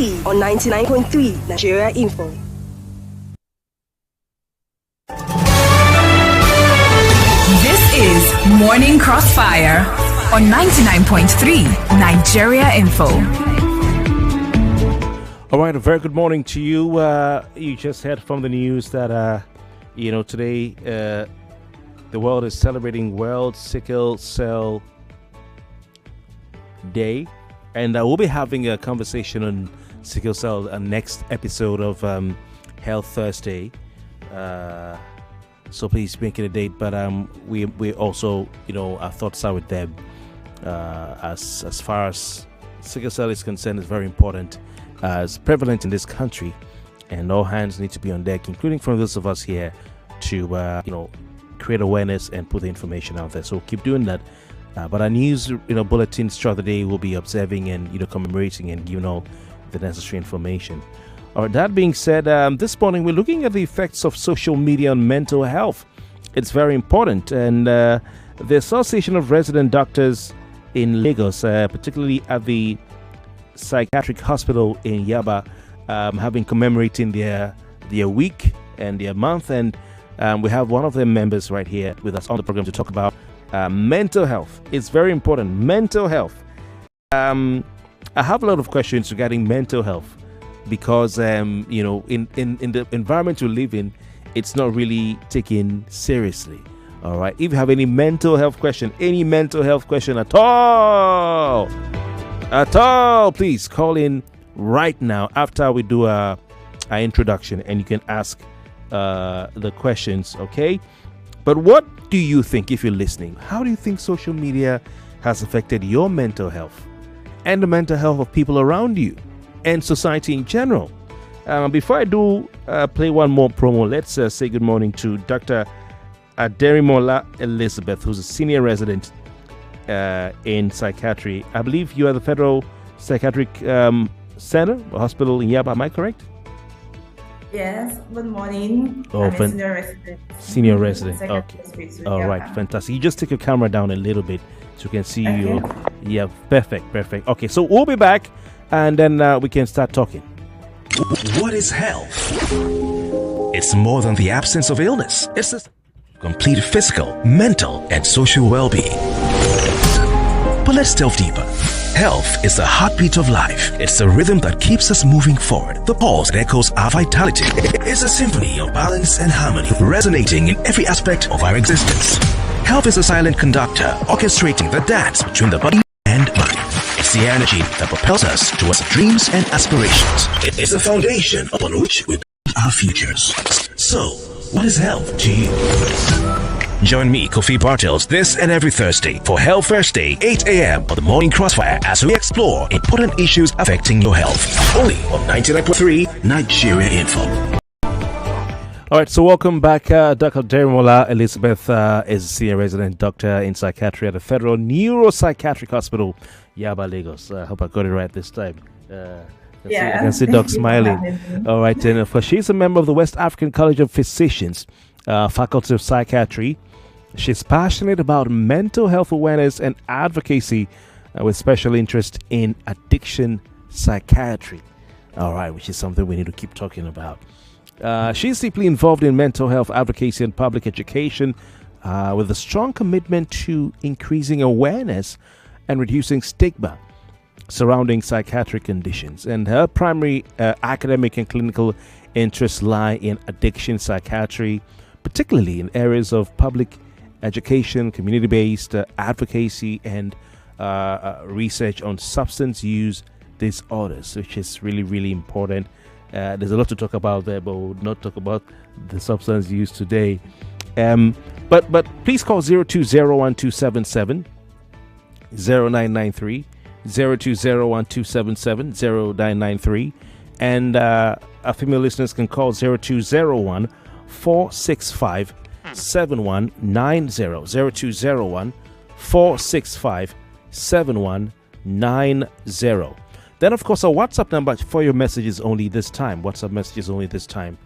only on 99.3 Nigeria Info. This is Morning Crossfire on 99.3 Nigeria Info. All right, a very good morning to you. You just heard from the news that, today the world is celebrating World Sickle Cell Day. And we'll be having a conversation on sickle cell next episode of Health Thursday. So please make it a date. But we also, our thoughts are with them. As far as sickle cell is concerned, it's very important. It's prevalent in this country, and all hands need to be on deck, including from those of us here, to create awareness and put the information out there. So keep doing that. But our news, bulletins throughout the day will be observing and commemorating and giving all the necessary information. All right. That being said, this morning we're looking at the effects of social media on mental health. It's very important, and the Association of Resident Doctors in Lagos, particularly at the Psychiatric Hospital in Yaba, have been commemorating their week and their month, and we have one of their members right here with us on the program to talk about mental health. It's very important. Mental health. I have a lot of questions regarding mental health because, in the environment we live in, it's not really taken seriously. All right. If you have any mental health question at all, please call in right now after we do our introduction, and you can ask the questions. Okay. But what do you think, if you're listening? How do you think social media has affected your mental health and the mental health of people around you and society in general? Before I do play one more promo, let's say good morning to Dr. Aderinmola Elizabeth, who's a senior resident in psychiatry. I believe you are the Federal Psychiatric Center or Hospital in Yaba. Am I correct? Yes, good morning. Oh, I'm a senior resident. Senior resident. Okay. All right, fantastic. You just take your camera down a little bit so we can see you. Yeah, perfect. Okay, so we'll be back and then we can start talking. What is health? It's more than the absence of illness. It's a complete physical, mental, and social well-being. But let's delve deeper. Health is the heartbeat of life. It's the rhythm that keeps us moving forward. The pulse that echoes our vitality. It's a symphony of balance and harmony, resonating in every aspect of our existence. Health is a silent conductor, orchestrating the dance between the body and mind. It's the energy that propels us towards dreams and aspirations. It's the foundation upon which we build our futures. So, what is health to you? Join me, Kofi Bartels, this and every Thursday for Health Thursday, 8 a.m. on the Morning Crossfire as we explore important issues affecting your health. Only on 99.3 Nigeria Info. All right, so welcome back. Dr. Aderinmola Elizabeth is a senior resident doctor in psychiatry at the Federal Neuropsychiatric Hospital, Yaba, Lagos. I hope I got it right this time. I can see Doc smiling. All right, then, of course, she's a member of the West African College of Physicians, Faculty of Psychiatry. She's passionate about mental health awareness and advocacy with special interest in addiction psychiatry. All right, which is something we need to keep talking about. She's deeply involved in mental health advocacy and public education with a strong commitment to increasing awareness and reducing stigma surrounding psychiatric conditions. And her primary academic and clinical interests lie in addiction psychiatry, particularly in areas of public education, community-based advocacy, and research on substance use disorders, which is really, really important. There's a lot to talk about there, but we'll not talk about the substance use today. But please call 0201-277-0993, 0201-277-0993, and our female listeners can call 0201-465-7190, 0201-465-7190. Then, of course, our WhatsApp number for your messages only this time. WhatsApp messages only this time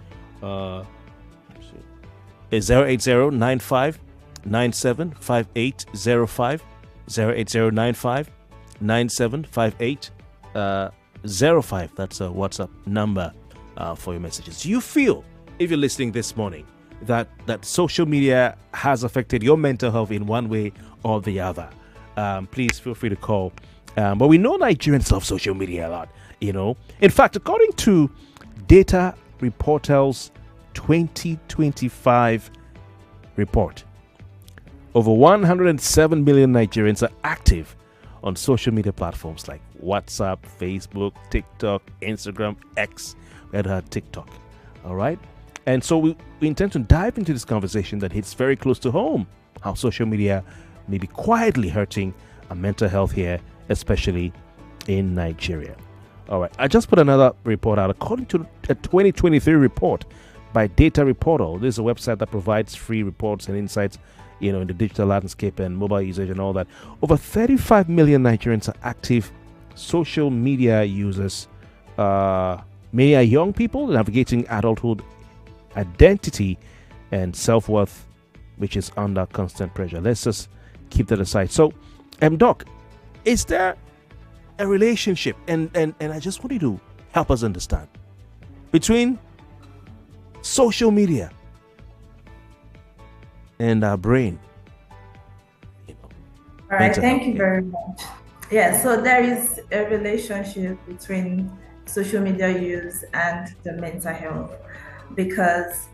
is 080-95-97-5805, 080-95-97-5805. 05. That's a WhatsApp number for your messages. Do you feel, if you're listening this morning, that social media has affected your mental health in one way or the other? Please feel free to call. But we know Nigerians love social media a lot, In fact, according to Data Reporters 2025 report, over 107 million Nigerians are active on social media platforms like WhatsApp, Facebook, TikTok, Instagram, X. We had TikTok. All right. And so we intend to dive into this conversation that hits very close to home, how social media may be quietly hurting our mental health here, especially in Nigeria. All right. I just put another report out. According to a 2023 report by Data Reporter, this is a website that provides free reports and insights in the digital landscape and mobile usage and all that. Over 35 million Nigerians are active social media users. Many are young people navigating adulthood, identity, and self-worth, which is under constant pressure. Let's just keep that aside. So, Doc, is there a relationship, and I just want you to help us understand, between social media and our brain? All right, thank you very much. Yeah, so there is a relationship between social media use and the mental health, because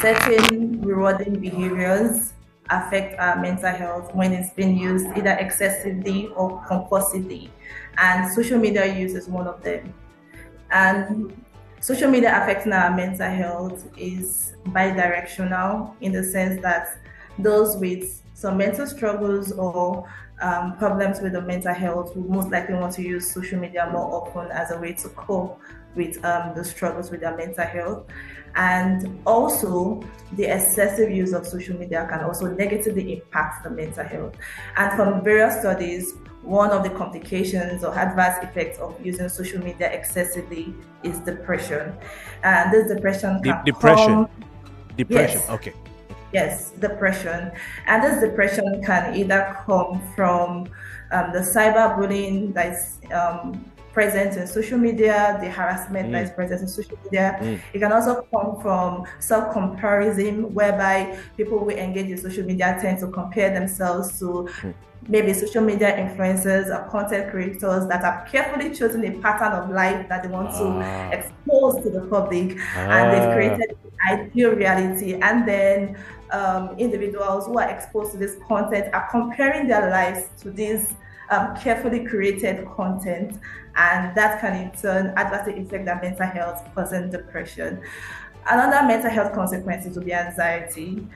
certain rewarding behaviors affect our mental health when it's being used either excessively or compulsively, and social media use is one of them. And social media affecting our mental health is bidirectional, in the sense that those with some mental struggles or problems with the mental health will most likely want to use social media more often as a way to cope with the struggles with their mental health. And also, the excessive use of social media can also negatively impact the mental health. And from various studies, one of the complications or adverse effects of using social media excessively is depression. And this depression can Depression. Yes. Okay. Yes, depression. And this depression can either come from the cyberbullying that is present in social media, the harassment that is present in social media. It can also come from self-comparison, whereby people who engage in social media tend to compare themselves to maybe social media influencers or content creators that have carefully chosen a pattern of life that they want to expose to the public, and they've created an ideal reality. And then individuals who are exposed to this content are comparing their lives to this carefully created content, and that can in turn adversely affect their mental health, causing depression. Another mental health consequences would be anxiety.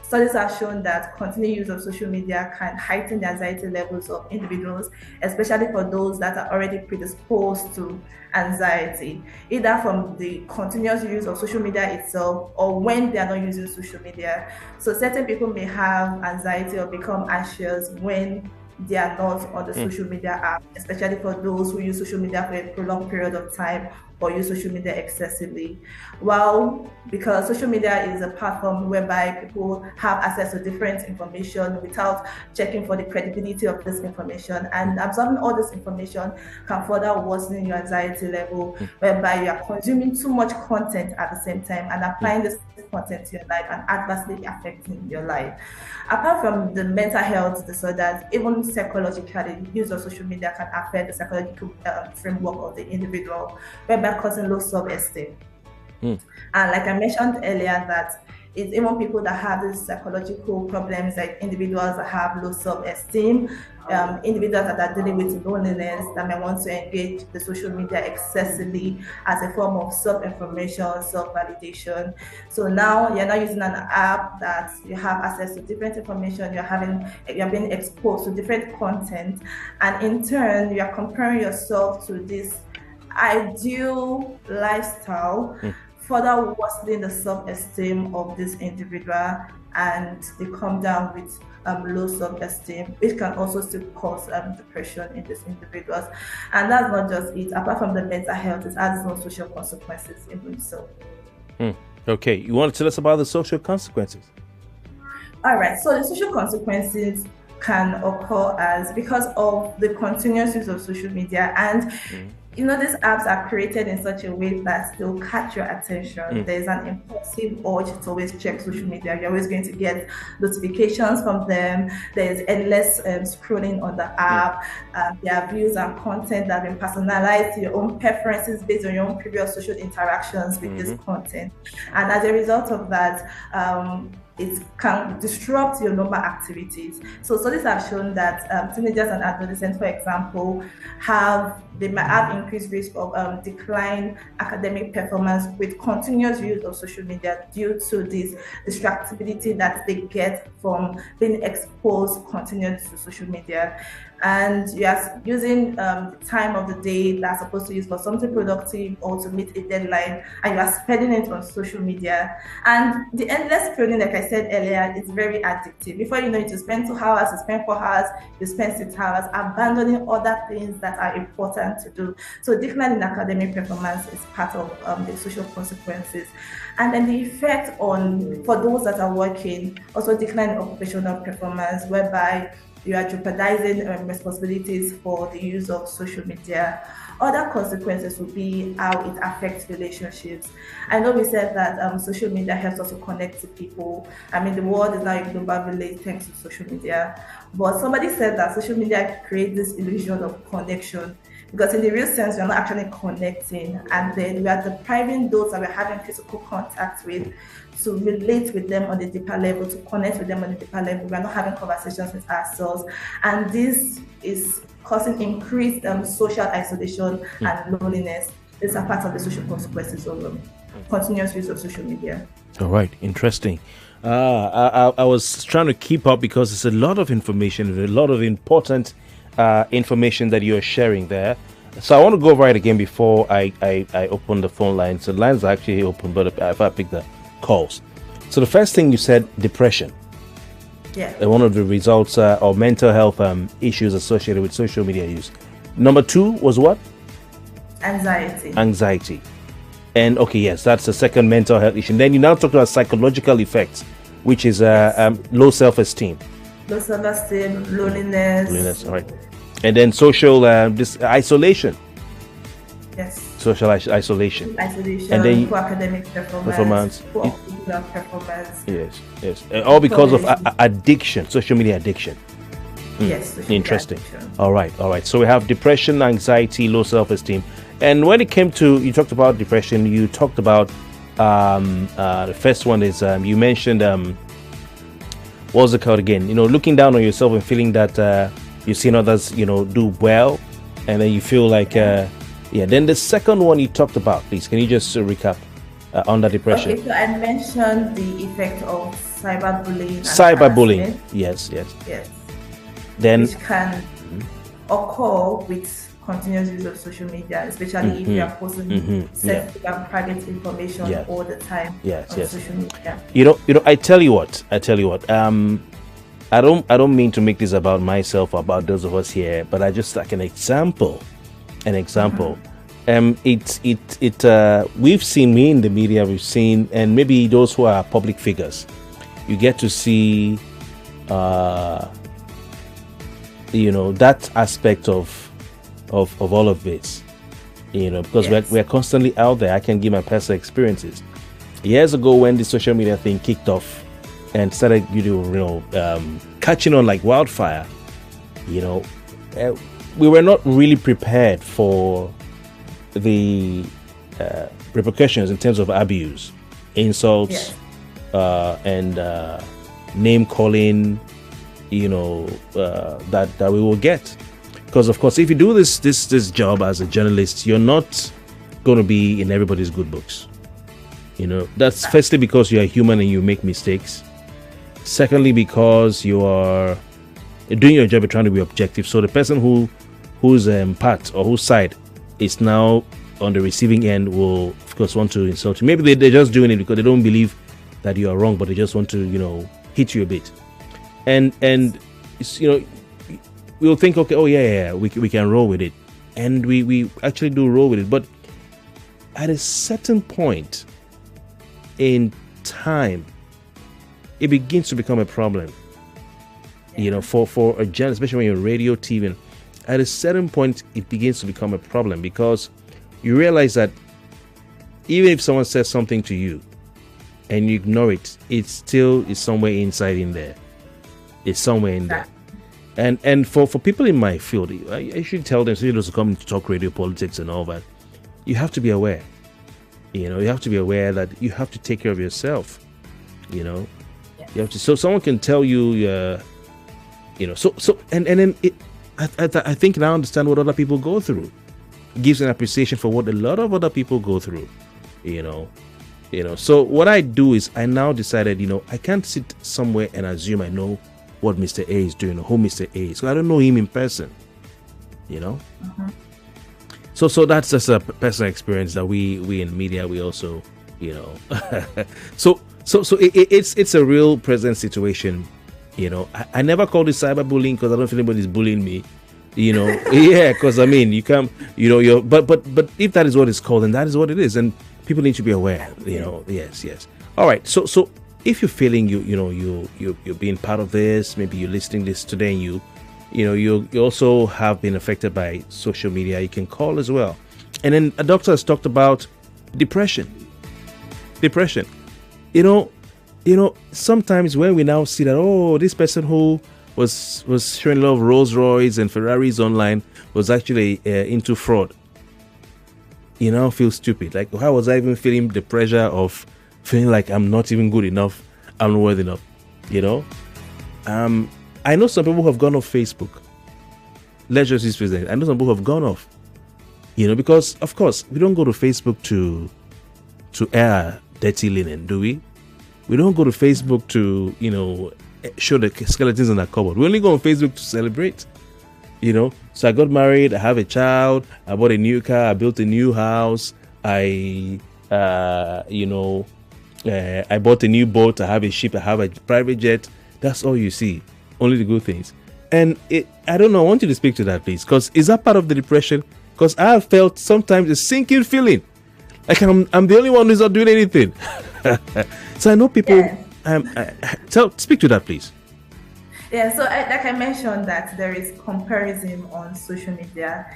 Studies have shown that continued use of social media can heighten the anxiety levels of individuals, especially for those that are already predisposed to anxiety, either from the continuous use of social media itself or when they are not using social media. So certain people may have anxiety or become anxious when they are not on the social media app, especially for those who use social media for a prolonged period of time or use social media excessively. Well, because social media is a platform whereby people have access to different information without checking for the credibility of this information, and absorbing all this information can further worsen your anxiety level, whereby you are consuming too much content at the same time and applying this content to your life and adversely affecting your life. Apart from the mental health disorders, even psychologically, use of social media can affect the psychological framework of the individual, whereby causing low self-esteem. And like I mentioned earlier, that it's even people that have these psychological problems, like individuals that have low self-esteem, individuals that are dealing with loneliness, that may want to engage the social media excessively as a form of self-information, self-validation. So now you're not using an app that you have access to different information, you're being exposed to different content, and in turn you're comparing yourself to this ideal lifestyle, further worsening the self-esteem of this individual, and they come down with low self-esteem, which can also still cause depression in these individuals. And that's not just it. Apart from the mental health, it has its own social consequences even so. Okay, you want to tell us about the social consequences? All right, so the social consequences can occur as because of the continuous use of social media, and these apps are created in such a way that they'll catch your attention. There's an impulsive urge to always check social media. You're always going to get notifications from them. There's endless scrolling on the app. There are views and content that have been personalized to your own preferences based on your own previous social interactions with this content. And as a result of that, it can disrupt your normal activities. So studies have shown that teenagers and adolescents, for example, they might have increased risk of decline academic performance with continuous use of social media due to this distractibility that they get from being exposed continuously to social media. And you are using the time of the day that's supposed to use for something productive or to meet a deadline, and you are spending it on social media. And the endless scrolling, like I said earlier, is very addictive. Before you know it, you spend 2 hours, you spend 4 hours, you spend 6 hours, abandoning other things that are important to do. So decline in academic performance is part of the social consequences. And then the effect for those that are working, also decline in occupational performance, whereby you are jeopardizing responsibilities for the use of social media. Other consequences would be how it affects relationships. I know we said that social media helps us to connect to people. I mean, the world is now a global village thanks to social media. But somebody said that social media creates this illusion of connection, because in the real sense, we're not actually connecting. And then we are depriving those that we're having physical contact with to relate with them on the deeper level, to connect with them on the deeper level. We're not having conversations with ourselves. And this is causing increased social isolation and loneliness. These are part of the social consequences of continuous use of social media. All right, interesting. I was trying to keep up because there's a lot of information, a lot of important information that you're sharing there. So I want to go over it again before I open the phone lines. The lines are actually open, but if I pick the calls. So the first thing you said, depression. Yeah. One of the results of mental health issues associated with social media use. Number 2 was what? Anxiety. And okay, yes, that's the second mental health issue. Then you now talk about psychological effects, which is low self-esteem. Low self-esteem, loneliness. All right. And then social isolation. Yes. Social isolation. And then poor academic performance. Poor performance. Yes. All because of addiction, social media addiction. Yes. Interesting. All right. So we have depression, anxiety, low self-esteem. And when it came to, you talked about depression, you talked about the first one is you mentioned what was it called again? Looking down on yourself and feeling that you've seen others, do well, and then you feel like Then the second one you talked about, please, can you just recap under depression? Okay, so I mentioned the effect of cyberbullying. Cyberbullying, yes. Then which can occur with continuous use of social media, especially if you are posting sensitive and private information all the time on social media. I tell you what. I don't mean to make this about myself or about those of us here, but I just like an example. We've seen, me in the media, we've seen, and maybe those who are public figures, you get to see that aspect of all of this, because we're constantly out there. I can give my personal experiences. Years ago, when the social media thing kicked off and started catching on like wildfire, we were not really prepared for the repercussions in terms of abuse, insults, and name calling, that we will get. Because of course, if you do this job as a journalist, you're not going to be in everybody's good books. That's firstly because you are human and you make mistakes. Secondly, because you are doing your job, you're trying to be objective. So the person whose part or whose side is now on the receiving end will, of course, want to insult you. Maybe they're just doing it because they don't believe that you are wrong, but they just want to, hit you a bit. And we'll think, okay, we can roll with it. And we actually do roll with it. But at a certain point in time, it begins to become a problem, for a journalist, especially when you're radio, TV. at a certain point, it begins to become a problem because you realize that even if someone says something to you and you ignore it, it still is somewhere inside in there. It's somewhere in there. And for people in my field, I should tell them, so those who come to talk radio politics and all that, you have to be aware. You have to be aware that you have to take care of yourself. You have to. So someone can tell you, and then I think now I understand what other people go through. It gives an appreciation for what a lot of other people go through. So what I do is I now decided, I can't sit somewhere and assume I know what Mr. A is doing or who Mr. A is. So I don't know him in person. Mm-hmm. So that's just a personal experience that we in media, we also, so it's a real present situation. I never call it cyberbullying because I don't feel anybody's bullying me. Yeah, because you come, but if that is what it's called, then that is what it is, and people need to be aware. Yes. All right. So if you're feeling you're being part of this, maybe you're listening this today, and you also have been affected by social media, you can call as well. And then a doctor has talked about depression. Sometimes when we now see that, this person who was showing a lot of Rolls Royce and Ferraris online was actually into fraud, feel stupid. Like, how was I even feeling the pressure of feeling like I'm not even good enough, I'm not worthy enough, I know some people who have gone off Facebook. Let's just use Facebook. I know some people who have gone off, because of course we don't go to Facebook to air dirty linen, do we? We don't go to Facebook to, show the skeletons in our cupboard. We only go on Facebook to celebrate, So I got married, I have a child, I bought a new car, I built a new house, I bought a new boat, I have a ship, I have a private jet. That's all you see, only the good things. And I don't know, I want you to speak to that, please, because is that part of the depression? Because I have felt sometimes a sinking feeling, like I'm the only one who's not doing anything. So I know people. Speak to that, please. Yeah, so like I mentioned that there is comparison on social media.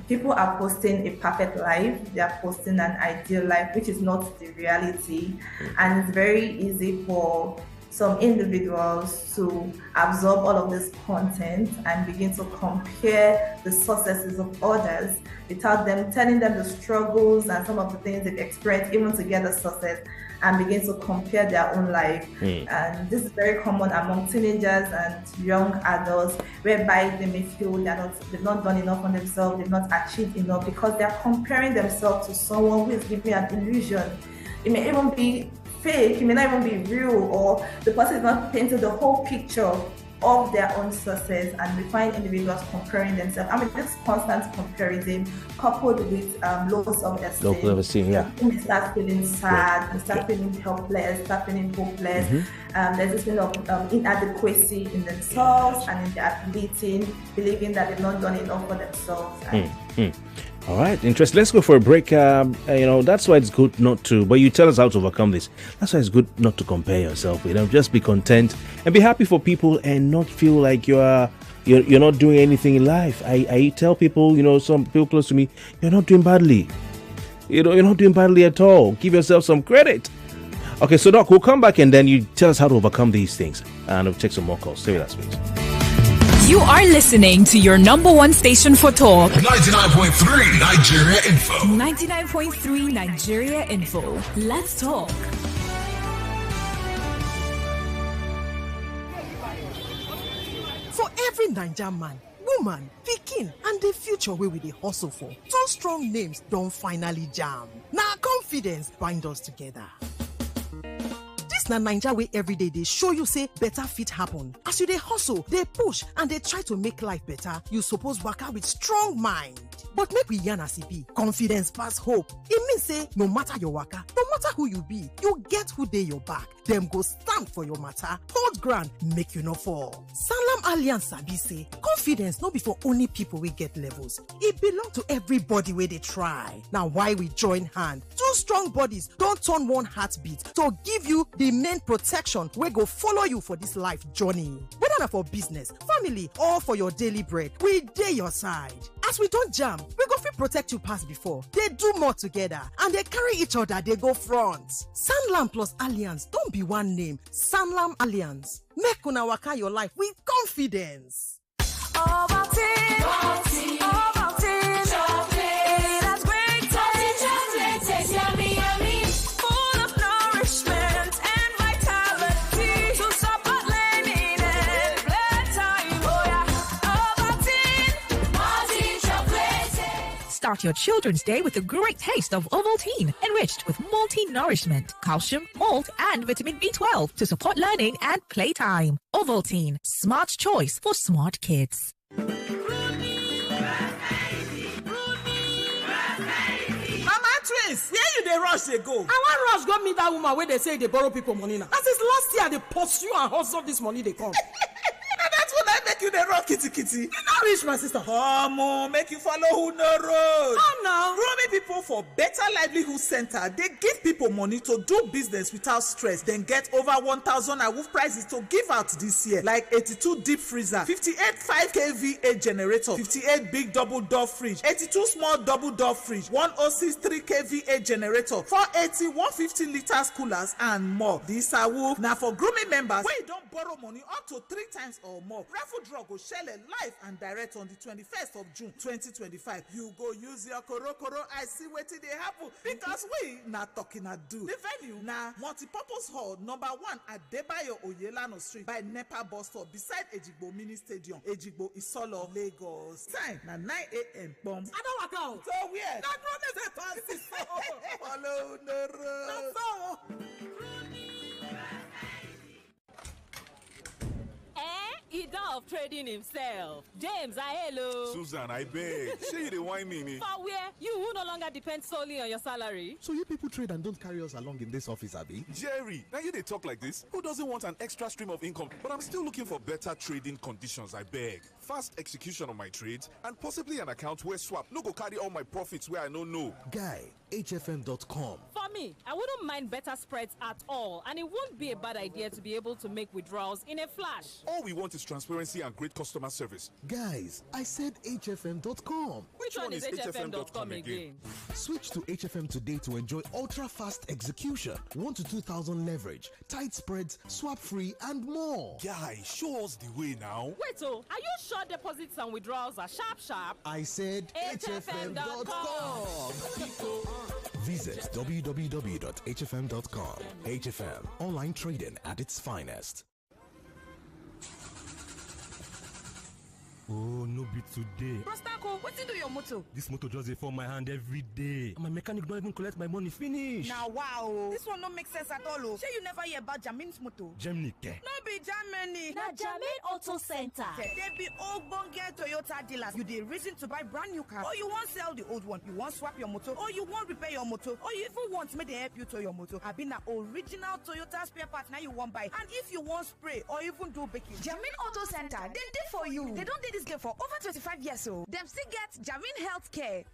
People are posting a perfect life. They are posting an ideal life, which is not the reality. And it's very easy for some individuals to absorb all of this content and begin to compare the successes of others without them telling them the struggles and some of the things they've experienced even to get the success, and begin to compare their own life. And this is very common among teenagers and young adults, whereby they may feel they've not done enough on themselves, they've not achieved enough, because they're comparing themselves to someone who is giving an illusion. It may even be fake, it may not even be real, or the person is not painting the whole picture of their own success, and we find individuals comparing themselves. This constant comparison coupled with low self-esteem, they start feeling sad, they start feeling helpless, start feeling hopeless. There's this feeling of inadequacy in themselves and in their ability, believing that they've not done enough for themselves. All right, interesting. Let's go for a break. That's why it's good not to, but you tell us how to overcome this. That's why it's good not to compare yourself. Just be content and be happy for people and not feel like you're not doing anything in life. I tell people, some people close to me, you're not doing badly. You're not doing badly at all. Give yourself some credit. Okay, so Doc, we'll come back and then you tell us how to overcome these things. And we'll take some more calls. Stay with us, please. You are listening to your number one station for talk. 99.3 Nigeria Info. 99.3 Nigeria Info. Let's talk. For every Nigerian man, woman, pikin, and the future wey we dey hustle for, two strong names don finally jam. Na confidence bind us together. Na Naija wey everyday dey show you say better fit happen. As you dey hustle, dey push, and dey try to make life better, you suppose waka with strong mind. But make we yarn as e be, confidence pass hope. E mean say no matter your waka, no matter who you be, you get who dey your back. Dem go stand for your matter, hold ground, make you no fall. Salam Alliance sabi say confidence no be for only people wey get levels. E belong to everybody wey dey try. Na why we join hand. Two strong bodies don turn one heartbeat to give you the main protection wey go follow you for this life journey. Whether na for business, family or for your daily bread, we dey your side. As we don jam, we go fit protect you pass before. Dey do more together and dey carry each other dey go front. Sanlam plus Alliance don be one name. Sanlam Alliance. Make una waka your life with confidence. Ovaltine, Ovaltine, chocolate. It has great taste. Chocolate tastes yummy, yummy. Full of nourishment and vitality to support learning and playtime. Oh yeah, Ovaltine, chocolate. Start your children's day with a great taste of Ovaltine, enriched with multi-nourishment, calcium, malt, and vitamin B12 to support learning and playtime. Ovaltine, smart choice for smart kids. Mama twins, where you dey rush dey go? I wan rush go meet that woman where they say they borrow people money now. That is last year they pursue and hustle this money they come. That's what I make you the rock kitty. You not reach my sister. Come on, make you follow who no road. How now? Roaming people for Better Livelihood Center. They give people money to do business without stress. Then get over 1,000 awoof prizes to give out this year. Like 82 deep freezer, 58 5 kVA generator, 58 big double door fridge, 82 small double door fridge, 106 3 kVA generator, 480 150 liters coolers, and more. These awoof now for grooming members. Where you don't borrow money up to 3 times or more. Raffle draw go shell live and direct on the 21st of June 2025. You go use your koro I see wetin dey happen because we not talking a do. The venue na multipurpose hall number 1 at Debayo Oyelano Street by NEPA bus stop beside Ejigbo Mini Stadium, Ejigbo Isolo, Lagos. Time na 9 a.m. Bomb. I don't work out. So where? That road is a fancy. Follow the road. That's all. Ida of trading himself. James, hello. Susan, I beg. Say you the wine me. For where? You who no longer depend solely on your salary. So you people trade and don't carry us along in this office, Abby? Jerry, now you they talk like this. Who doesn't want an extra stream of income? But I'm still looking for better trading conditions, I beg. Fast execution of my trades and possibly an account where swap no go carry all my profits where I no know. Guy, HFM.com. For me, I wouldn't mind better spreads at all, and it won't be a bad idea to be able to make withdrawals in a flash. All we want is transparency and great customer service. Guys, I said HFM.com. Which one is HFM.com again? Switch to HFM today to enjoy ultra-fast execution, 1 to 2,000 leverage, tight spreads, swap-free, and more. Guy, show us the way now. Wait, are you sure deposits and withdrawals are sharp? I said HFM.com. Visit www.hfm.com. HFM, online trading at its finest. Oh, no be today. Prostako, what do your motor? This motor just dey fall my hand every day. And my mechanic don't even collect my money finish. Now, wow. This one no make sense at all. Say you never hear about Jamin's motor. Germany, ke? No be Germany. Na Jamin Auto Center. They be ogbonge Toyota dealers. You dey reason to buy brand new car, or you want sell the old one. You want swap your motor, or you want repair your motor, or you even want make they help you to your motor. I been na original Toyota spare part now you want buy. And if you want spray or even do baking, Jamin Auto Center, they did for you. They don't do this game for over 25 years old. Them still get Jamin Healthcare.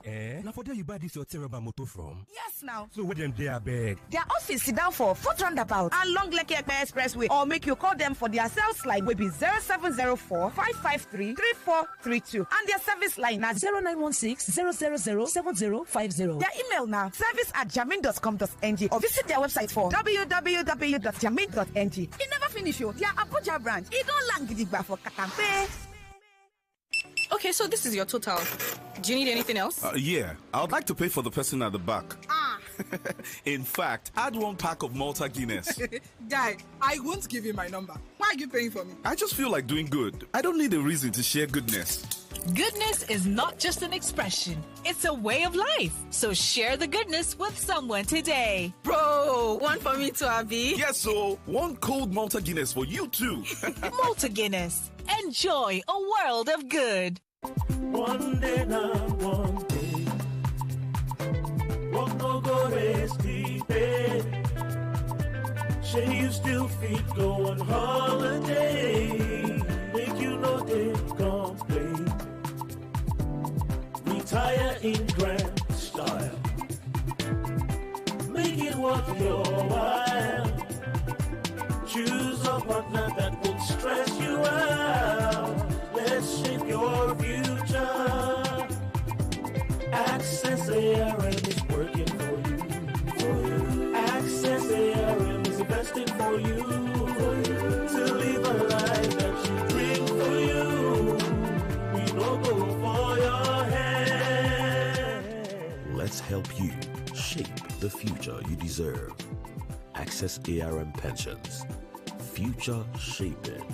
Now for there you buy this your terrible motor from? Yes, now. So where them there beg? Their office sit down for 4th roundabout and Long Lekki Expressway, or make you call them for their sales line will be 0704 553 3432 and their service line na 0916 000 7050. Their email now service@jamin.com.ng or visit their website for www.jamin.ng. It never finish you. Their Abuja branch, it don't land gidigba for Katampe. Okay, so this is your total. Do you need anything else? Yeah, I'd like to pay for the person at the back. In fact, add 1 pack of Malta Guinness. Guy, I won't give you my number. Why are you paying for me? I just feel like doing good. I don't need a reason to share goodness. Goodness is not just an expression, it's a way of life. So share the goodness with someone today. Bro, one for me too, Abby. Yes, so 1 cold Malta Guinness for you too. Malta Guinness. Enjoy a world of good. One day now, one day. What no go rest deep in. Say you still fit go on holiday. Make you no day complain. Retire in grand style. Make it worth your while. Choose a partner that won't stress you out. Let's shape your future. Access ARM is working for you. Access ARM is investing for you. To live a life that you dream for you. We don't go for your head. Let's help you shape the future you deserve. Access ARM Pensions. Future shaping.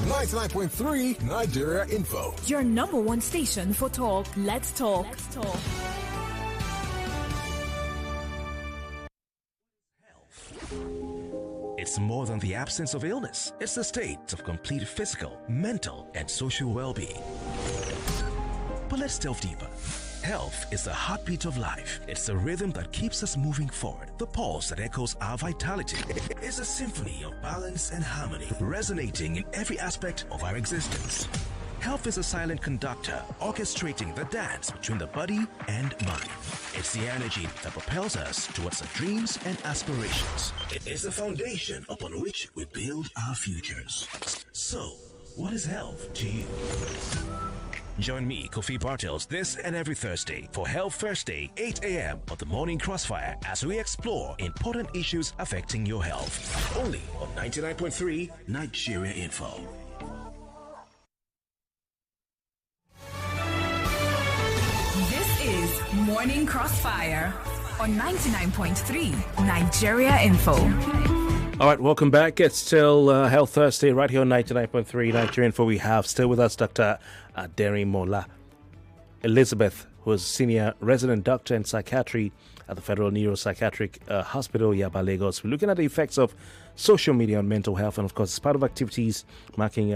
99.3 Nigeria Info. Your number one station for talk. Let's talk. Let's talk. It's more than the absence of illness. It's the state of complete physical, mental, and social well-being. But let's delve deeper. Health is the heartbeat of life. It's the rhythm that keeps us moving forward. The pulse that echoes our vitality. It's a symphony of balance and harmony, resonating in every aspect of our existence. Health is a silent conductor, orchestrating the dance between the body and mind. It's the energy that propels us towards our dreams and aspirations. It is the foundation upon which we build our futures. So, what is health to you? Join me, Kofi Bartels, this and every Thursday for Health Thursday, 8 a.m. on the Morning Crossfire as we explore important issues affecting your health. Only on 99.3 Nigeria Info. This is Morning Crossfire on 99.3 Nigeria Info. All right, welcome back. It's still Health Thursday right here on 99.3 Nigerian Info. We have still with us Dr. Aderinmola Elizabeth, who is Senior Resident Doctor in Psychiatry at the Federal Neuropsychiatric Hospital, Yaba, Lagos. We're looking at the effects of social media on mental health, and of course, as part of activities marking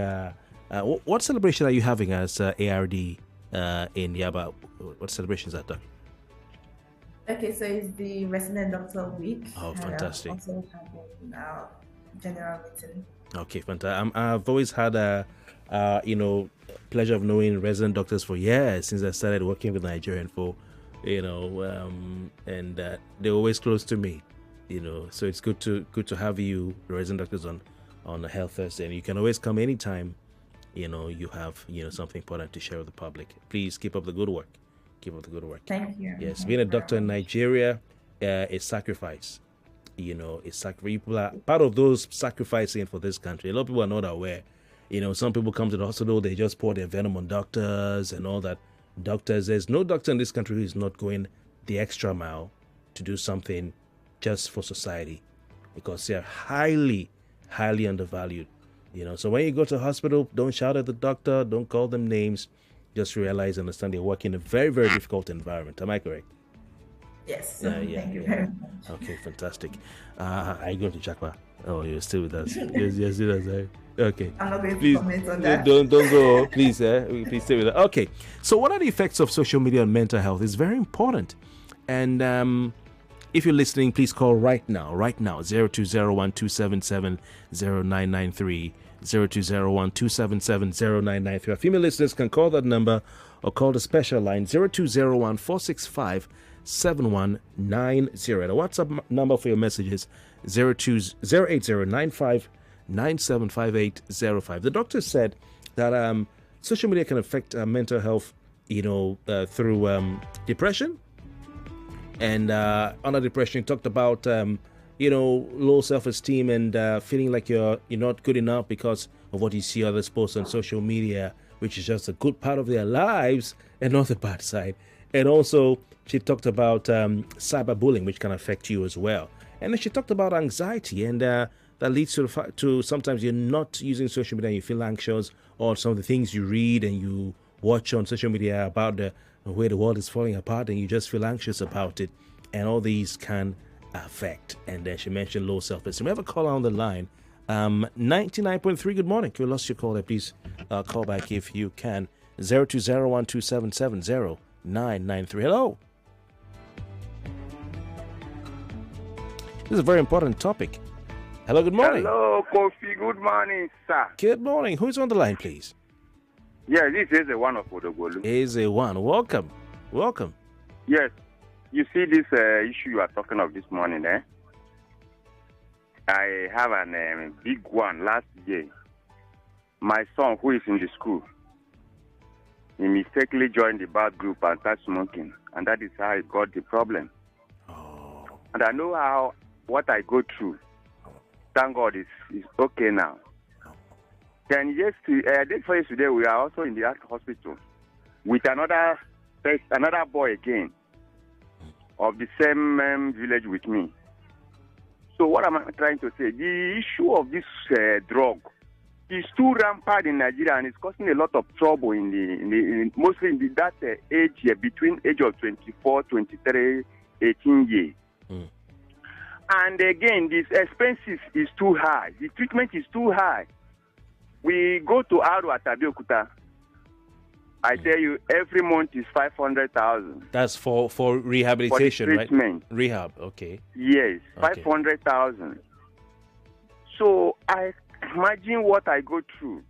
what celebration are you having as ARD in Yaba? What celebration is that, Doc? Okay, so it's the Resident Doctor Week. Oh, fantastic. Also having general meeting. Okay, fantastic. I've always had a pleasure of knowing resident doctors for years since I started working with Nigerian Info, and they're always close to me, So it's good to have you, the resident doctors, on the Health Thursday, and you can always come anytime. You have something important to share with the public. Please keep up the good work. Keep up the good work. Thank you. Yes, being a doctor in Nigeria is sacrifice. It's people are part of those sacrificing for this country. A lot of people are not aware. Some people come to the hospital, they just pour their venom on doctors and all that. There's no doctor in this country who is not going the extra mile to do something just for society, because they are highly, highly undervalued. So when you go to the hospital, don't shout at the doctor, don't call them names. Just realize and understand they work in a very, very difficult environment. Am I correct? Yes. Thank you very much. Okay, fantastic. Are you going to Chakwa? Oh, you're still with us. yes, okay. I'm not going to comment on that. Don't go, please. Please stay with us. Okay. So, what are the effects of social media on mental health? It's very important. And if you're listening, please call right now. 0201-277-0993. 0201-277-0993. Our female listeners can call that number or call the special line 0201-465-7190. The WhatsApp number for your messages 08095975805. The doctor said that social media can affect mental health, through depression. And under depression, he talked about low self-esteem and feeling like you're not good enough because of what you see others post on social media, which is just a good part of their lives and not the bad side. And also, she talked about cyberbullying, which can affect you as well. And then she talked about anxiety, and that leads to sometimes you're not using social media and you feel anxious, or some of the things you read and you watch on social media about the way the world is falling apart, and you just feel anxious about it. And all these can affect. And then she mentioned low self-esteem. We have a caller on the line. 99.3, good morning. If you lost your call there, please call back if you can. 0201-277-0993. Hello. This is a very important topic. Hello, good morning. Hello, Kofi. Good morning, sir. Good morning. Who's on the line, please? Yeah, this is the one of Odogolu. Is a one. Welcome. Welcome. Yes. You see this issue you are talking of this morning, eh? I have a big one last year. My son, who is in the school, he mistakenly joined the bad group and started smoking. And that is how he got the problem. Oh. And I know what I go through. Thank God it's okay now. Then day before yesterday, we are also in the hospital with another boy again of the same village with me. So what am I trying to say? The issue of this drug is too rampant in Nigeria, and it's causing a lot of trouble mostly in that age between age of 24, 23, 18 years. Mm. And again, this expenses is too high. The treatment is too high. We go to Aru at Abeokuta. I tell you, every month is 500,000. That's for rehabilitation, for the treatment. Right? Rehab, okay. Yes, 500,000. So I imagine what I go through,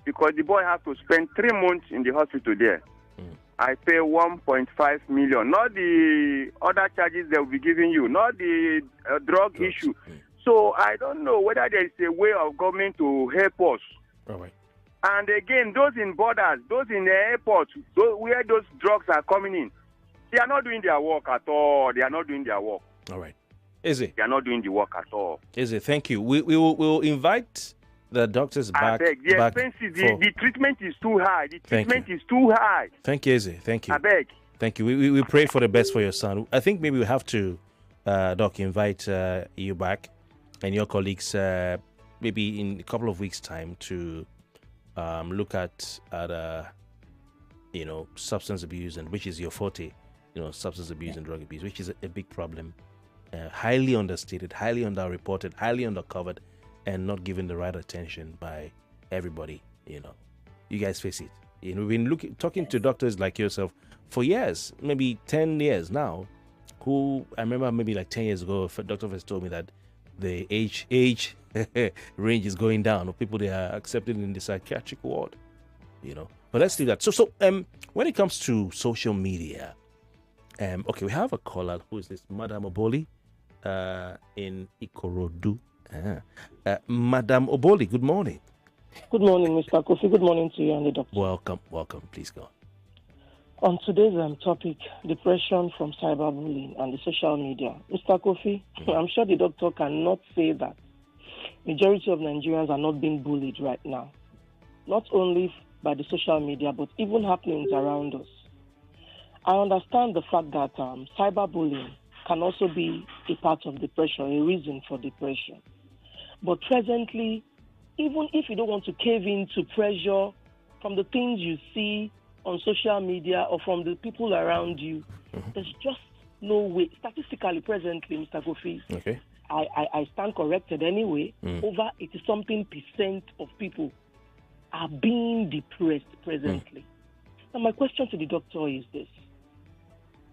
because the boy has to spend 3 months in the hospital there. Mm. I pay 1.5 million, not the other charges they will be giving you, not the drug issue. Mm. So I don't know whether there is a way of government to help us. All right. And again, those in borders, those in the airports, where those drugs are coming in, they are not doing their work at all. They are not doing their work. All right. Is it? They are not doing the work at all. Is it? Thank you. We will invite the doctors back. I beg. The expenses, the treatment is too high. The treatment is too high. Thank you, Izzy. Thank you. I beg. Thank you. We pray for the best for your son. I think maybe we have to, Doc, invite you back and your colleagues maybe in a couple of weeks' time to look at substance abuse, and which is your forte, substance abuse and drug abuse, which is a big problem, highly understated, highly underreported, highly undercovered, and not given the right attention by everybody. You guys face it. We've been talking to doctors like yourself for years, maybe 10 years now, who I remember maybe like 10 years ago, a doctor has told me that the age range is going down of people they are accepted in the psychiatric ward, But let's leave that. So when it comes to social media, okay, we have a caller. Who is this? Madam Oboli, in Ikorodu. Madam Oboli, good morning. Good morning, Mr. Kofi. Good morning to you and the doctor. Welcome. Please go on. On today's topic, depression from cyberbullying and the social media. Mr. Kofi, I'm sure the doctor cannot say that majority of Nigerians are not being bullied right now. Not only by the social media, but even happenings around us. I understand the fact that cyberbullying can also be a part of depression, a reason for depression. But presently, even if you don't want to cave into pressure from the things you see on social media or from the people around you, there's just no way. Statistically, presently, Mr. Kofi, okay, I stand corrected anyway. Over 80-something% of people are being depressed presently. Now, my question to the doctor is this.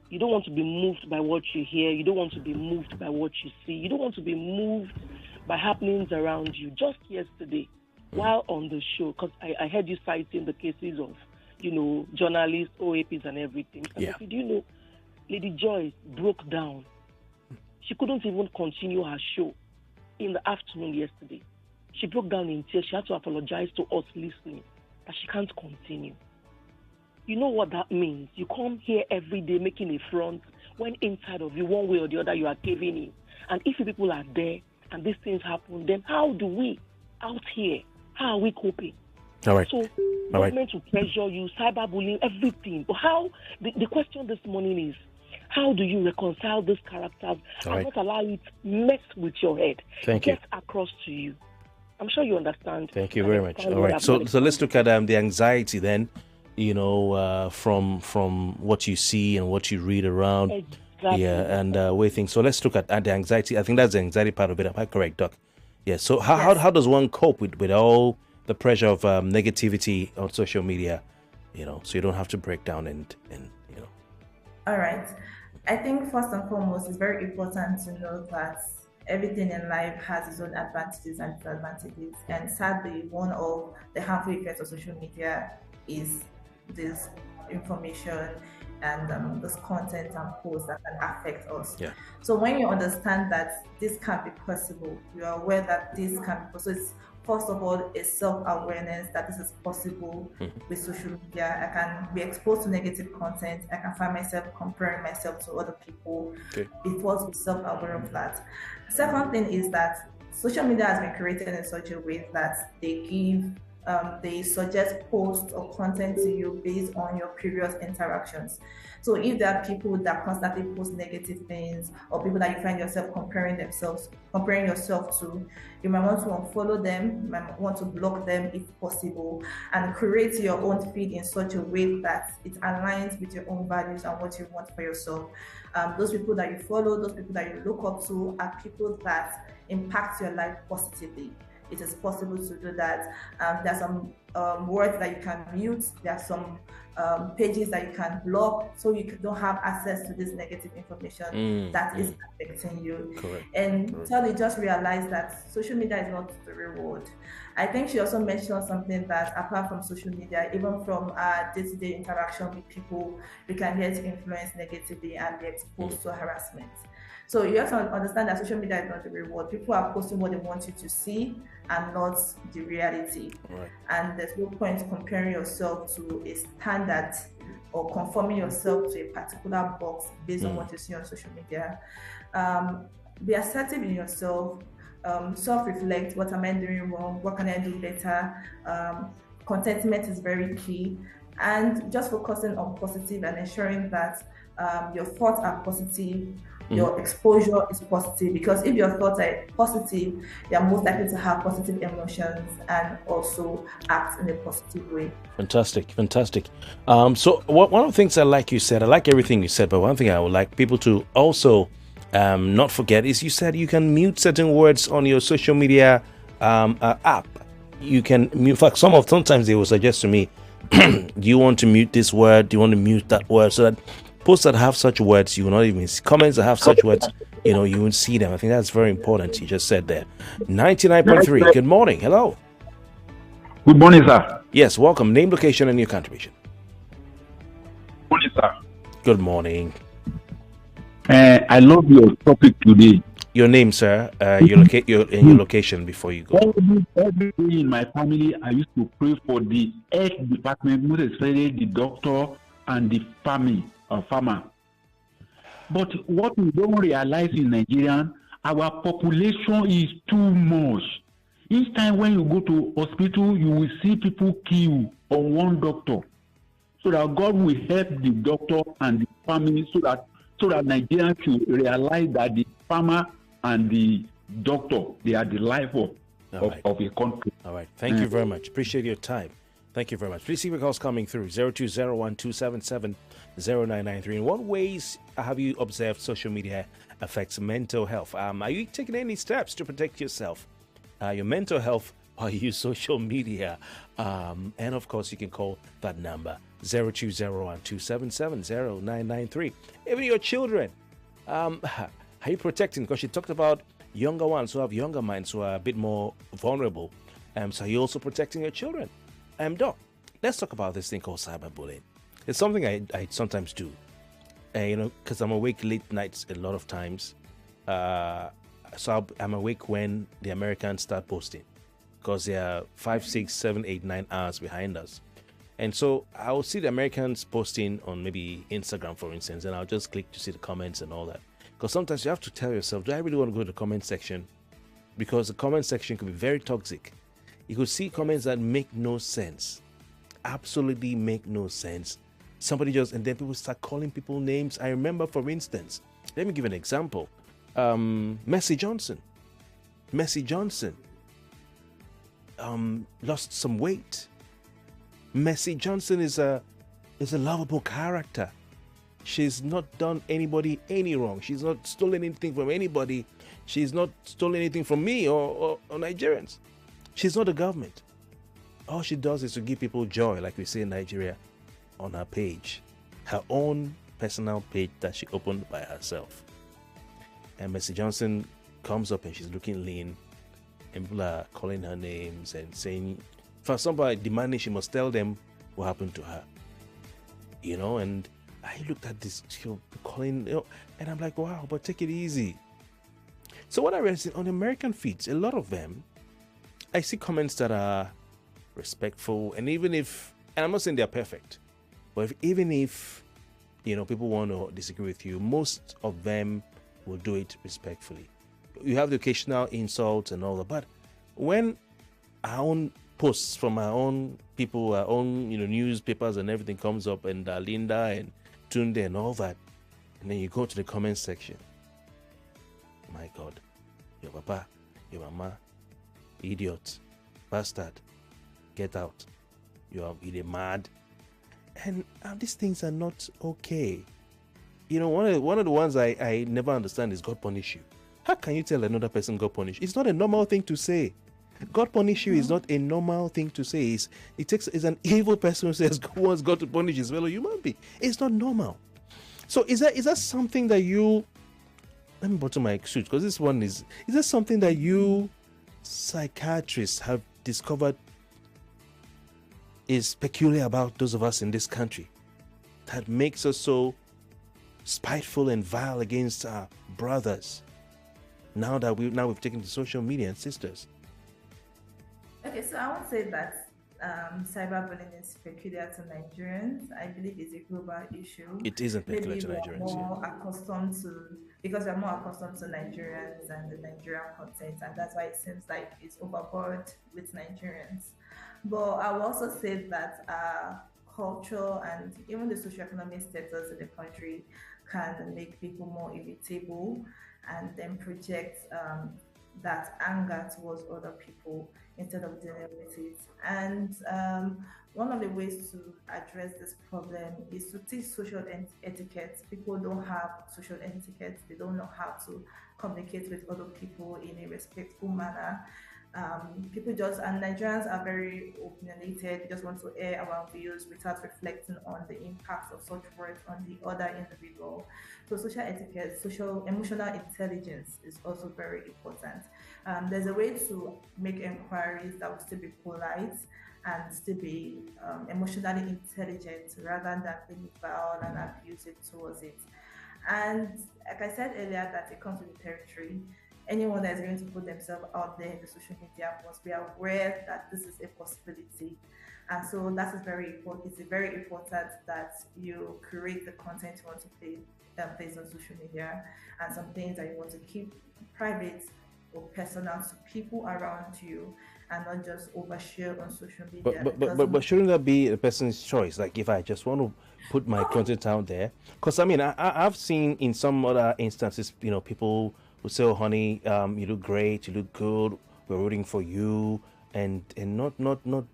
You don't want to be moved by what you hear. You don't want to be moved by what you see. You don't want to be moved by happenings around you. Just yesterday, while on the show, because I heard you citing the cases of, journalists, OAPs and everything. Yeah. Do you know, Lady Joyce broke down. She couldn't even continue her show in the afternoon yesterday. She broke down in tears. She had to apologize to us listening that she can't continue. You know what that means? You come here every day making a front when inside of you, one way or the other, you are caving in. And if people are there and these things happen, then how do we out here, how are we coping? All right. So government will pressure you, cyberbullying, everything. But how, the question this morning is, how do you reconcile these characters and not allow it mess with your head? Thank you. Get across to you. I'm sure you understand. Thank you very much. All right. So let's look at the anxiety then, from what you see and what you read around. Exactly. Yeah, and way things. So let's look at the anxiety. I think that's the anxiety part of it. Am I correct, Doc? Yeah. So how does one cope with all the pressure of negativity on social media, so you don't have to break down and. All right. I think first and foremost, it's very important to know that everything in life has its own advantages and disadvantages. And sadly, one of the harmful effects of social media is this information and this content and posts that can affect us. Yeah. So when you understand that this can be possible, you are aware that this can be possible. It's, first of all, a self-awareness that this is possible with social media. I can be exposed to negative content. I can find myself comparing myself to other people. Okay. Before to be self-aware of that. Second thing is that social media has been created in such a way that they suggest posts or content to you based on your previous interactions. So if there are people that constantly post negative things, or people that you find yourself comparing yourself to, you might want to unfollow them, you might want to block them if possible, and create your own feed in such a way that it aligns with your own values and what you want for yourself. Those people that you follow, those people that you look up to, are people that impact your life positively. It is possible to do that. There are some words that you can mute. There are some pages that you can block, so you don't have access to this negative information that is affecting you. Correct. And Tali just realized that social media is not the reward. I think she also mentioned something that apart from social media, even from our day-to-day interaction with people, we can get influenced negatively and be exposed to harassment. So you have to understand that social media is not the reward. People are posting what they want you to see and not the reality. Right. And there's no point comparing yourself to a standard or conforming yourself to a particular box based on what you see on social media. Be assertive in yourself. Self-reflect. What am I doing wrong? What can I do better? Contentment is very key. And just focusing on positive and ensuring that your thoughts are positive, your exposure is positive, because if your thoughts are positive, you are most likely to have positive emotions and also act in a positive way. Fantastic. So one of the things I like everything you said, but one thing I would like people to also not forget is you said you can mute certain words on your social media app. You can mute. In fact, sometimes they will suggest to me, do you want to mute this word? Do you want to mute that word? So that posts that have such words, you will not even see. Comments that have such words, you won't see them. I think that's very important. You just said there. 99.3. Good morning. Hello. Good morning, sir. Yes, welcome. Name, location, and your contribution. Good morning, sir. Good morning. I love your topic today. Your name, sir. Your location before you go. Every day in my family, I used to pray for the health department, most especially the doctor and the farmer. But what we don't realize in Nigeria, our population is too much. Each time when you go to hospital, you will see people queue on one doctor. So that God will help the doctor and the family so that Nigerians should realize that the farmer and the doctor, they are the life of a country. All right. Thank you very much. Appreciate your time. Thank you very much. Please see your calls coming through 0201-277-0993. In what ways have you observed social media affects mental health? Are you taking any steps to protect yourself, your mental health, while you use social media? And of course, you can call that number 0201-277-0993. Even your children, are you protecting? Because she talked about younger ones who have younger minds who are a bit more vulnerable. So are you also protecting your children? Doc, let's talk about this thing called cyberbullying. It's something I sometimes do, because I'm awake late nights a lot of times. So I'm awake when the Americans start posting, because they are 5, 6, 7, 8, 9 hours behind us. And so I'll see the Americans posting on maybe Instagram, for instance, and I'll just click to see the comments and all that. Because sometimes you have to tell yourself, do I really want to go to the comment section? Because the comment section could be very toxic. You could see comments that make no sense. Absolutely make no sense. And then people start calling people names. I remember, for instance, let me give an example. Mercy Johnson lost some weight. Mercy Johnson is a lovable character. She's not done anybody any wrong. She's not stolen anything from anybody. She's not stolen anything from me or Nigerians. She's not the government. All she does is to give people joy, like we say in Nigeria, on her page. Her own personal page that she opened by herself. And Mercy Johnson comes up and she's looking lean, and people are calling her names and saying, for somebody demanding she must tell them what happened to her. And I looked at this, calling, and I'm like, wow, but take it easy. So what I read is on American feeds, a lot of them, I see comments that are respectful, and even if, and I'm not saying they're perfect, but even if, people want to disagree with you, most of them will do it respectfully. You have the occasional insults and all that, but when our own posts from our own people, our own, newspapers and everything comes up, and Linda and Tunde and all that, and then you go to the comment section, my God, your papa, your mama, idiot, bastard, get out, you're either mad, and these things are not okay. One of the ones I never understand is God punish you. How can you tell another person God punish? It's not a normal thing to say. God punish you is not a normal thing to say. It's an evil person who says God wants God to punish his fellow human being. It's not normal. So is that something that you, let me button my suit, because this one is that something that you psychiatrists have discovered is peculiar about those of us in this country, that makes us so spiteful and vile against our brothers now that we've taken to social media and sisters? Okay, so I won't say that cyberbullying is peculiar to Nigerians. I believe it's a global issue. It isn't peculiar Maybe to Nigerians. Because we're more accustomed to Nigerians and the Nigerian content, and that's why it seems like it's overboard with Nigerians. But I will also say that culture and even the socioeconomic status in the country can make people more irritable and then project that anger towards other people instead of dealing with it. And one of the ways to address this problem is to teach social etiquette. People don't have social etiquette. They don't know how to communicate with other people in a respectful manner. And Nigerians are very opinionated. They just want to air our views without reflecting on the impact of such words on the other individual. So social etiquette, social emotional intelligence is also very important. There's a way to make inquiries that will still be polite and still be emotionally intelligent rather than being vile and abusive towards it. And like I said earlier, that it comes with the territory. Anyone that is going to put themselves out there in the social media must be aware that this is a possibility. And so that is very important. It's very important that you create the content you want to place on social media, and some things that you want to keep private or personal to people around you, and not just overshare on social media. But shouldn't that be a person's choice? Like if I just want to put my content out there, because I've seen in some other instances, people who say, "Oh, honey, you look great, you look good, we're rooting for you," and not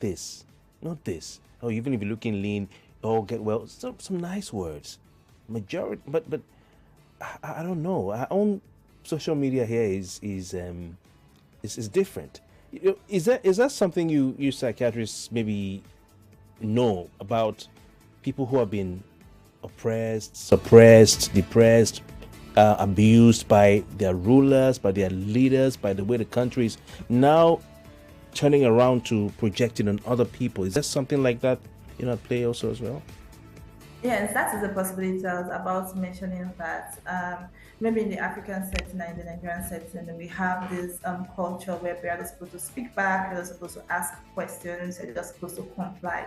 this. Oh, even if you're looking lean, get well. Some nice words. Majority, but I don't know. Our own social media here is different. Is that something you psychiatrists maybe know about people who have been oppressed, suppressed, depressed, abused by their rulers, by their leaders, by the way the country is now turning around to projecting on other people? Is there something like that at play also as well? Yes, that is a possibility. I was about to mentioning that maybe in the African setting and in the Nigerian setting, we have this culture where we are just supposed to speak back, we're supposed to ask questions, we're just supposed to comply.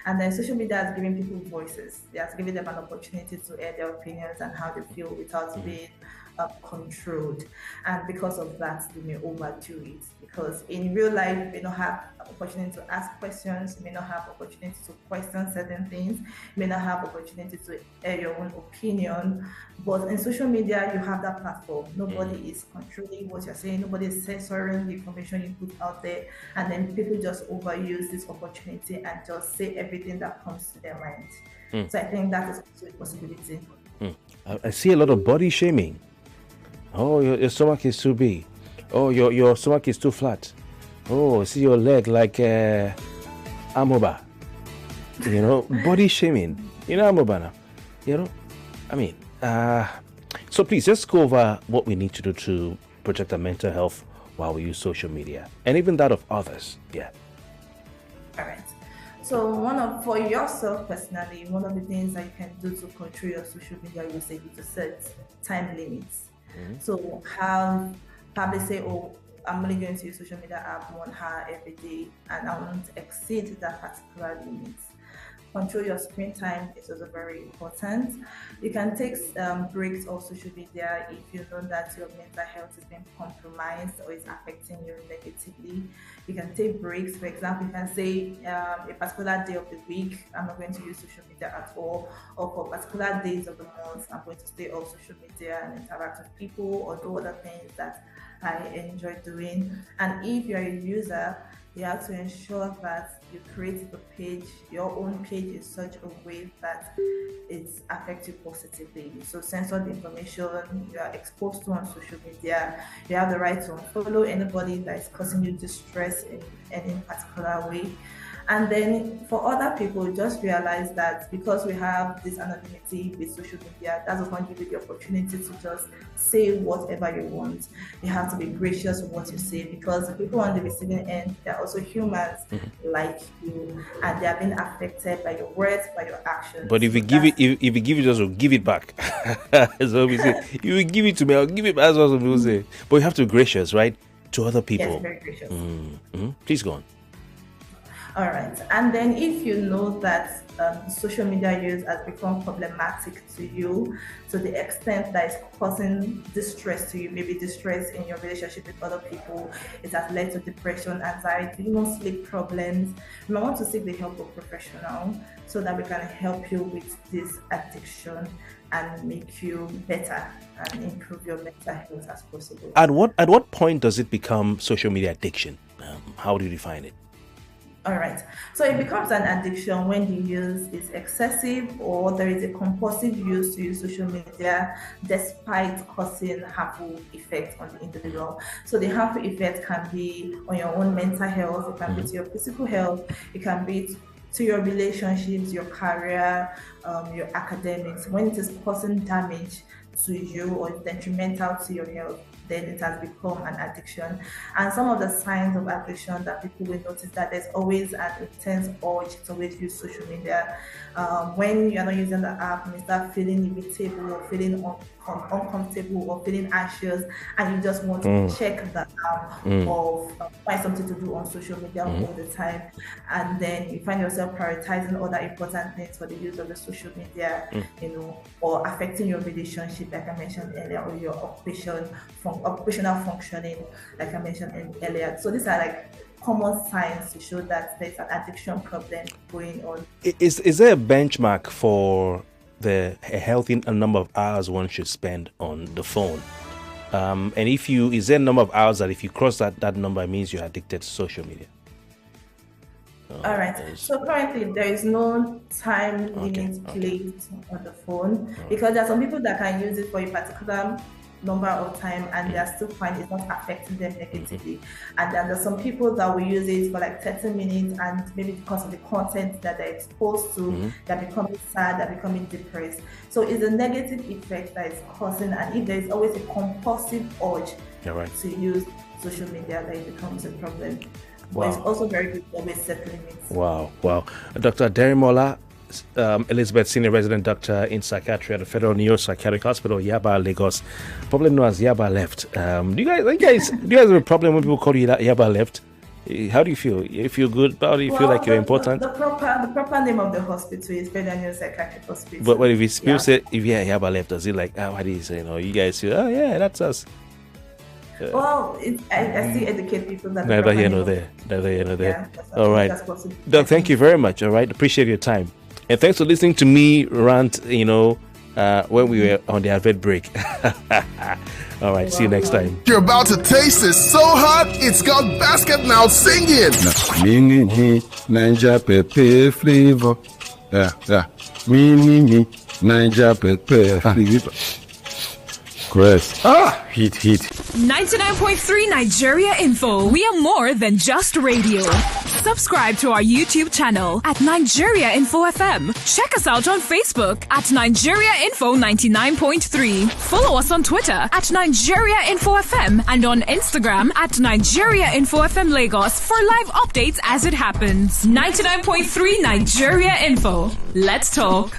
And then social media is giving people voices. They are giving them an opportunity to air their opinions and how they feel without being controlled. And because of that, they may overdo it. Because in real life, you may not have opportunity to ask questions, you may not have opportunity to question certain things, you may not have opportunity to air your own opinion. But in social media, you have that platform. Nobody is controlling what you're saying, nobody is censoring the information you put out there, and then people just overuse this opportunity and just say everything that comes to their mind. So I think that is also a possibility. I see a lot of body shaming. Oh, your stomach is too big. Oh, your stomach is too flat. Oh, see your leg like amoeba. Body shaming. Amoeba now. So please, let's go over what we need to do to protect our mental health while we use social media and even that of others? Yeah. All right. So for yourself personally, one of the things that you can do to control your social media usage is to set time limits. So probably say, oh, I'm only going to use social media app 1 hour every day, and I won't exceed that particular limit. Control your screen time is also very important. You can take breaks off social media if you know that your mental health is being compromised or is affecting you negatively. You can take breaks. For example, you can say a particular day of the week, I'm not going to use social media at all, or for particular days of the month, I'm going to stay off social media and interact with people or do other things that I enjoy doing. And if you're a user, you have to ensure that you create the page, your own page, in such a way that it affects you positively. So censor the information you are exposed to on social media. You have the right to unfollow anybody that is causing you distress in any particular way. And then for other people, just realize that because we have this anonymity with social media, that does not give you the opportunity to just say whatever you want. You have to be gracious with what you say, because the people on the receiving end, they're also humans like you, and they are being affected by your words, by your actions. But if you give it, if you give it, just give it back. That's what we say. If you give it to me, I'll give it back. That's what people say. But you have to be gracious, right, to other people. Yes, very gracious. Please go on. All right. And then if you know that social media use has become problematic to you to the extent that it's causing distress to you, maybe distress in your relationship with other people, it has led to depression, anxiety, even sleep problems, you might want to seek the help of a professional so that we can help you with this addiction and make you better and improve your mental health as possible. At what point does it become social media addiction? How do you define it? All right. So it becomes an addiction when the use is excessive or there is a compulsive use to use social media despite causing harmful effects on the individual. So the harmful effect can be on your own mental health, it can be to your physical health, it can be to your relationships, your career, your academics. When it is causing damage to you or is detrimental to your health, then it has become an addiction. And some of the signs of addiction that people will notice that there's always an intense urge to always use social media. When you're not using the app, you start feeling irritable or feeling uncomfortable or feeling anxious, and you just want to check the app or find something to do on social media all the time. And then you find yourself prioritizing other important things for the use of the social media, or affecting your relationship, like I mentioned earlier, or your operational functioning, like I mentioned earlier. So these are like common signs to show that there's an addiction problem going on. Is there a benchmark for a healthy number of hours one should spend on the phone? And is there a number of hours that if you cross that number, it means you're addicted to social media? All right. So currently there is no time limit placed on the phone, because there are some people that can use it for a particular number of time and they are still fine, it's not affecting them negatively. And then there's some people that will use it for like 30 minutes, and maybe because of the content that they're exposed to, they're becoming sad, they're becoming depressed. So it's a negative effect that is causing, and if there's always a compulsive urge to use social media, then it becomes a problem. Wow. But it's also very good to always set limits. Wow. Dr. Aderinmola, Elizabeth, Senior Resident Doctor in Psychiatry at the Federal Neuropsychiatric Hospital, Yaba, Lagos, probably known as Yaba Left. Do you guys have a problem when people call you that Yaba Left? How do you feel? You feel good about it? You feel like you're important? The proper name of the hospital is Federal Neuropsychiatric Hospital. But what if people say, Yaba Left, does it like, what do you say? You guys feel, oh yeah, that's us. Well, I still educate people that neither here nor there. Yeah, all right. Doc, thank you very much. All right, appreciate your time. And thanks for listening to me rant, when we were on the advert break. All right, see you next time. You're about to taste it so hot, it's got basket now singing. Ninja Pepe flavor. Yeah. Me, Ninja Pepe flavor. Quest. Hit. 99.3 Nigeria Info. We are more than just radio. Subscribe to our YouTube channel at Nigeria Info FM. Check us out on Facebook at Nigeria Info 99.3. Follow us on Twitter at Nigeria Info FM and on Instagram at Nigeria Info FM Lagos for live updates as it happens. 99.3 Nigeria Info. Let's talk.